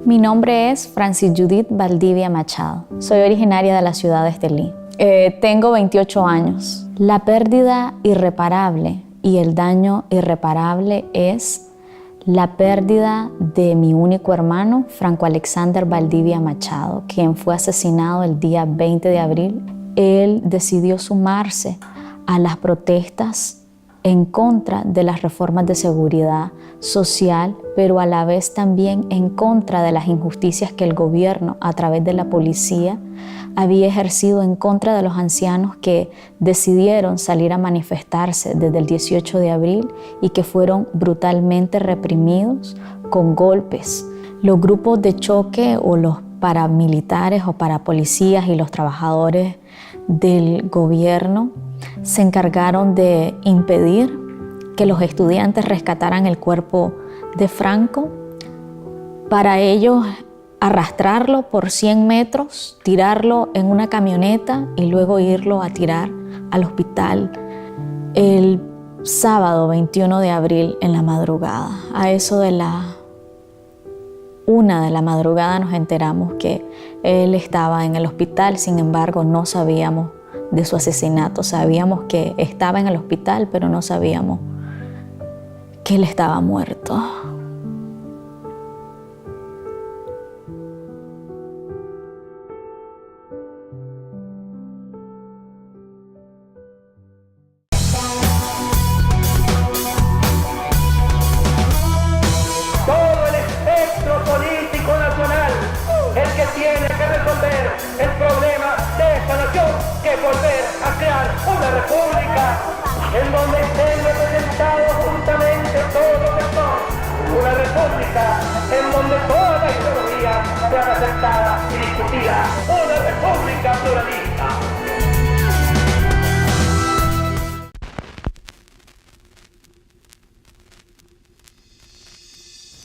Mi nombre es Francis Judith Valdivia Machado. Soy originaria de la ciudad de Estelí. Tengo 28 años. La pérdida irreparable y el daño irreparable es la pérdida de mi único hermano, Franco Alexander Valdivia Machado, quien fue asesinado el día 20 de abril. Él decidió sumarse a las protestas en contra de las reformas de seguridad social, pero a la vez también en contra de las injusticias que el gobierno, a través de la policía, había ejercido en contra de los ancianos que decidieron salir a manifestarse desde el 18 de abril y que fueron brutalmente reprimidos con golpes. Los grupos de choque o los paramilitares o parapolicías y los trabajadores del gobierno se encargaron de impedir que los estudiantes rescataran el cuerpo de Franco. Para ellos, arrastrarlo por 100 metros, tirarlo en una camioneta y luego irlo a tirar al hospital el sábado 21 de abril en la madrugada. A eso de la 1 de la madrugada nos enteramos que él estaba en el hospital, sin embargo no sabíamos de su asesinato. Sabíamos que estaba en el hospital, pero no sabíamos que él estaba muerto. Todo el espectro político nacional, el que tiene que resolver el problema de esta nación, que es volver a crear una república en donde estén representados justamente todos los sectores, una república en donde toda la ideología sea aceptada y discutida, una república pluralista.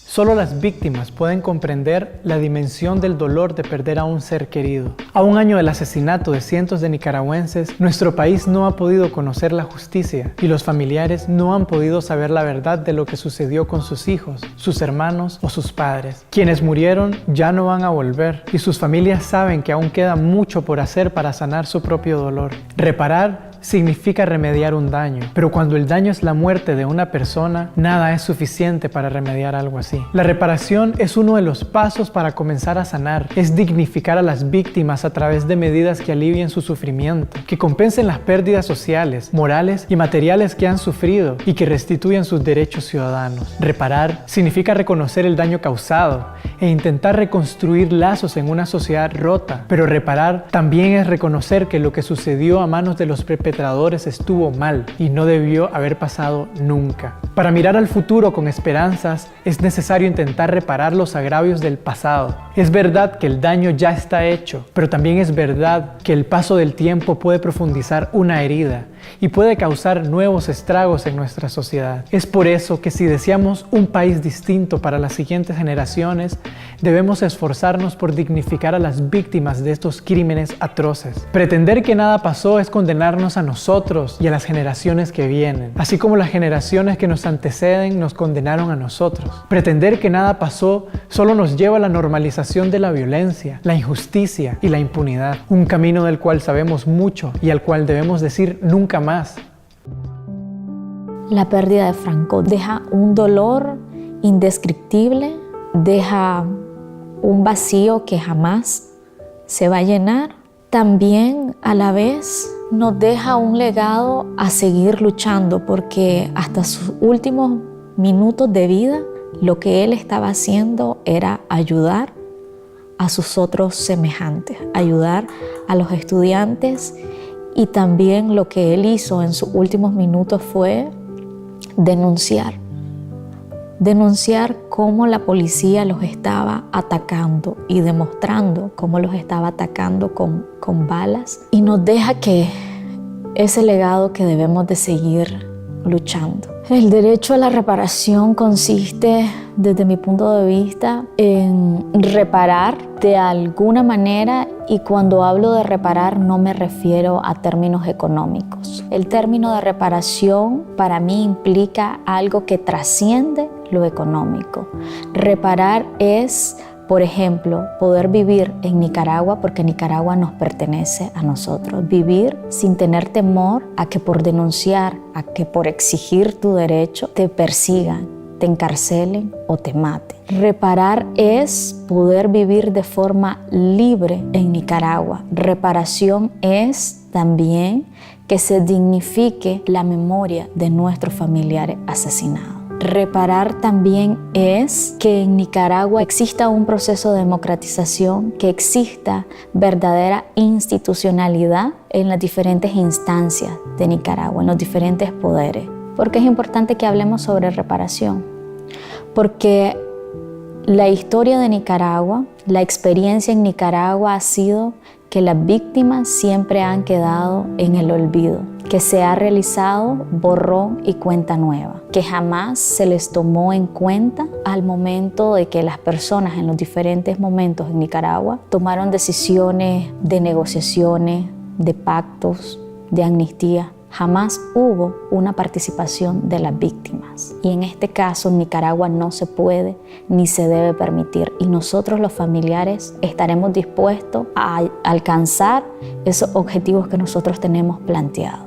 Solo las víctimas pueden comprender la dimensión del dolor de perder a un ser querido. A un año del asesinato de cientos de nicaragüenses, nuestro país no ha podido conocer la justicia y los familiares no han podido saber la verdad de lo que sucedió con sus hijos, sus hermanos o sus padres. Quienes murieron ya no van a volver y sus familias saben que aún queda mucho por hacer para sanar su propio dolor. Reparar significa remediar un daño, pero cuando el daño es la muerte de una persona, nada es suficiente para remediar algo así. La reparación es uno de los pasos para comenzar a sanar, es dignificar a las víctimas a través de medidas que alivien su sufrimiento, que compensen las pérdidas sociales, morales y materiales que han sufrido y que restituyan sus derechos ciudadanos. Reparar significa reconocer el daño causado e intentar reconstruir lazos en una sociedad rota, pero reparar también es reconocer que lo que sucedió a manos de los perpetradores estuvo mal y no debió haber pasado nunca. Para mirar al futuro con esperanzas es necesario intentar reparar los agravios del pasado. Es verdad que el daño ya está hecho, pero también es verdad que el paso del tiempo puede profundizar una herida y puede causar nuevos estragos en nuestra sociedad. Es por eso que si deseamos un país distinto para las siguientes generaciones, debemos esforzarnos por dignificar a las víctimas de estos crímenes atroces. Pretender que nada pasó es condenarnos a nosotros y a las generaciones que vienen, así como las generaciones que nos anteceden nos condenaron a nosotros. Pretender que nada pasó solo nos lleva a la normalización de la violencia, la injusticia y la impunidad, un camino del cual sabemos mucho y al cual debemos decir nunca más. La pérdida de Franco deja un dolor indescriptible, deja un vacío que jamás se va a llenar. También a la vez nos deja un legado a seguir luchando, porque hasta sus últimos minutos de vida lo que él estaba haciendo era ayudar a sus otros semejantes, ayudar a los estudiantes, y también lo que él hizo en sus últimos minutos fue denunciar cómo la policía los estaba atacando y demostrando cómo los estaba atacando con balas, y nos deja que ese legado que debemos de seguir luchando. El derecho a la reparación consiste, desde mi punto de vista, en reparar de alguna manera, y cuando hablo de reparar no me refiero a términos económicos. El término de reparación para mí implica algo que trasciende lo económico. Reparar es Por ejemplo, poder vivir en Nicaragua porque Nicaragua nos pertenece a nosotros. Vivir sin tener temor a que por denunciar, a que por exigir tu derecho te persigan, te encarcelen o te maten. Reparar es poder vivir de forma libre en Nicaragua. Reparación es también que se dignifique la memoria de nuestros familiares asesinados. Reparar también es que en Nicaragua exista un proceso de democratización, que exista verdadera institucionalidad en las diferentes instancias de Nicaragua, en los diferentes poderes. ¿Por qué es importante que hablemos sobre reparación? Porque la historia de Nicaragua, la experiencia en Nicaragua ha sido que las víctimas siempre han quedado en el olvido, que se ha realizado borrón y cuenta nueva, que jamás se les tomó en cuenta al momento de que las personas en los diferentes momentos en Nicaragua tomaron decisiones de negociaciones, de pactos, de amnistía. Jamás hubo una participación de las víctimas. Y en este caso, en Nicaragua no se puede ni se debe permitir. Y nosotros, los familiares, estaremos dispuestos a alcanzar esos objetivos que nosotros tenemos planteados.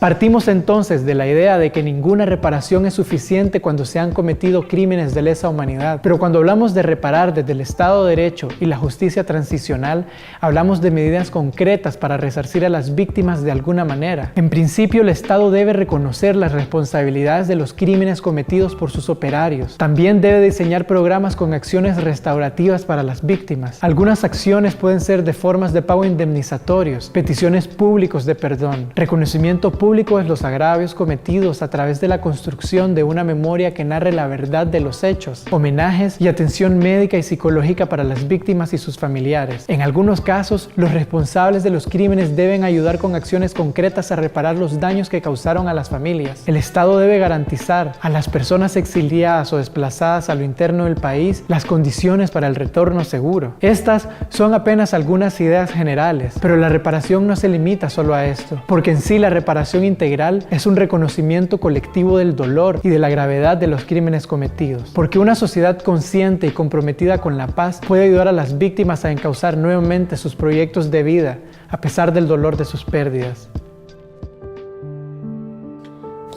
Partimos entonces de la idea de que ninguna reparación es suficiente cuando se han cometido crímenes de lesa humanidad. Pero cuando hablamos de reparar desde el Estado de Derecho y la justicia transicional, hablamos de medidas concretas para resarcir a las víctimas de alguna manera. En principio, el Estado debe reconocer las responsabilidades de los crímenes cometidos por sus operarios. También debe diseñar programas con acciones restaurativas para las víctimas. Algunas acciones pueden ser de formas de pago indemnizatorios, peticiones públicos de perdón, reconocimiento público de los agravios cometidos a través de la construcción de una memoria que narre la verdad de los hechos, homenajes y atención médica y psicológica para las víctimas y sus familiares. En algunos casos, los responsables de los crímenes deben ayudar con acciones concretas a reparar los daños que causaron a las familias. El Estado debe garantizar a las personas exiliadas o desplazadas a lo interno del país las condiciones para el retorno seguro. Estas son apenas algunas ideas generales, pero la reparación no se limita solo a esto, porque en sí la reparación integral es un reconocimiento colectivo del dolor y de la gravedad de los crímenes cometidos, porque una sociedad consciente y comprometida con la paz puede ayudar a las víctimas a encauzar nuevamente sus proyectos de vida a pesar del dolor de sus pérdidas.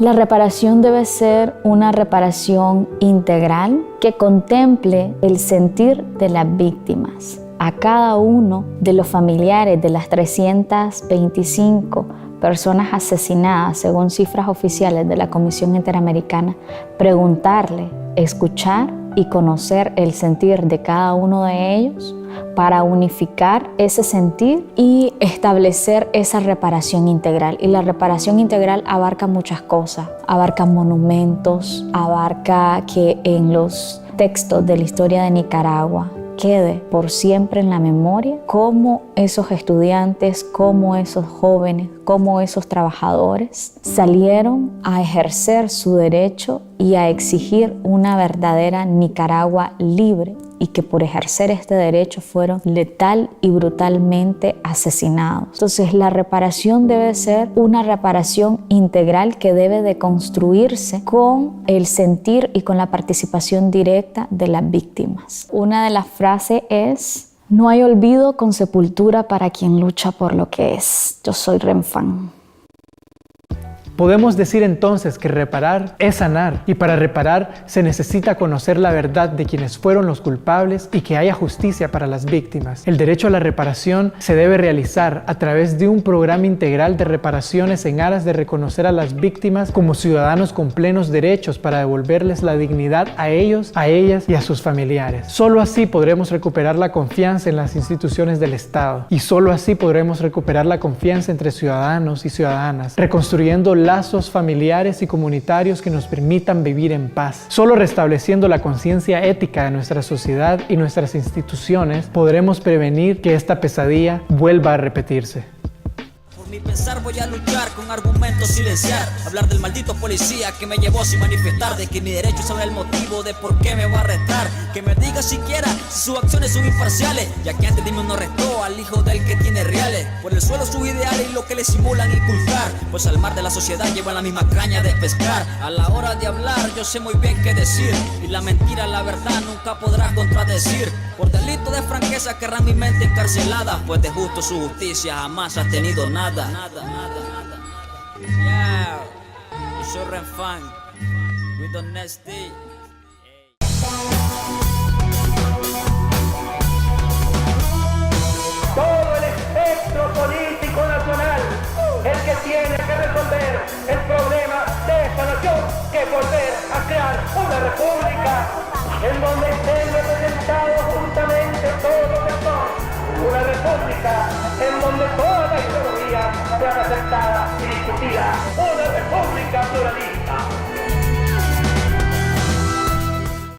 La reparación debe ser una reparación integral que contemple el sentir de las víctimas. A cada uno de los familiares de las 325 personas asesinadas, según cifras oficiales de la Comisión Interamericana, preguntarle, escuchar y conocer el sentir de cada uno de ellos para unificar ese sentir y establecer esa reparación integral. Y la reparación integral abarca muchas cosas, abarca monumentos, abarca que en los textos de la historia de Nicaragua quede por siempre en la memoria cómo esos estudiantes, cómo esos jóvenes, cómo esos trabajadores salieron a ejercer su derecho y a exigir una verdadera Nicaragua libre, y que por ejercer este derecho fueron letal y brutalmente asesinados. Entonces, la reparación debe ser una reparación integral que debe de construirse con el sentir y con la participación directa de las víctimas. Una de las frases es: no hay olvido con sepultura para quien lucha por lo que es. Yo soy Renfán. Podemos decir entonces que reparar es sanar, y para reparar se necesita conocer la verdad de quienes fueron los culpables y que haya justicia para las víctimas. El derecho a la reparación se debe realizar a través de un programa integral de reparaciones en aras de reconocer a las víctimas como ciudadanos con plenos derechos para devolverles la dignidad a ellos, a ellas y a sus familiares. Solo así podremos recuperar la confianza en las instituciones del Estado, y solo así podremos recuperar la confianza entre ciudadanos y ciudadanas, reconstruyendo lazos familiares y comunitarios que nos permitan vivir en paz. Solo restableciendo la conciencia ética de nuestra sociedad y nuestras instituciones podremos prevenir que esta pesadilla vuelva a repetirse. Ni pensar voy a luchar con argumentos silenciar. Hablar del maldito policía que me llevó sin manifestar. De que mi derecho es saber el motivo de por qué me va a arrestar. Que me diga siquiera si sus acciones son imparciales, ya que antes de mí no arrestó al hijo del que tiene reales. Por el suelo sus ideales y lo que le simulan inculcar. Pues al mar de la sociedad llevan la misma caña de pescar. A la hora de hablar yo sé muy bien qué decir. Y la mentira, la verdad nunca podrás contradecir. Por delito de franqueza querrán mi mente encarcelada. Pues de justo su justicia jamás ha tenido nada. Yeah, yo soy Renfan, with the next day. Todo el espectro político nacional, el que tiene que resolver el problema de esta nación, que es volver a crear una república en donde estén representados juntamente todos los sectores. Una república en donde todas las ideologías sean aceptadas y discutidas. Una república pluralista.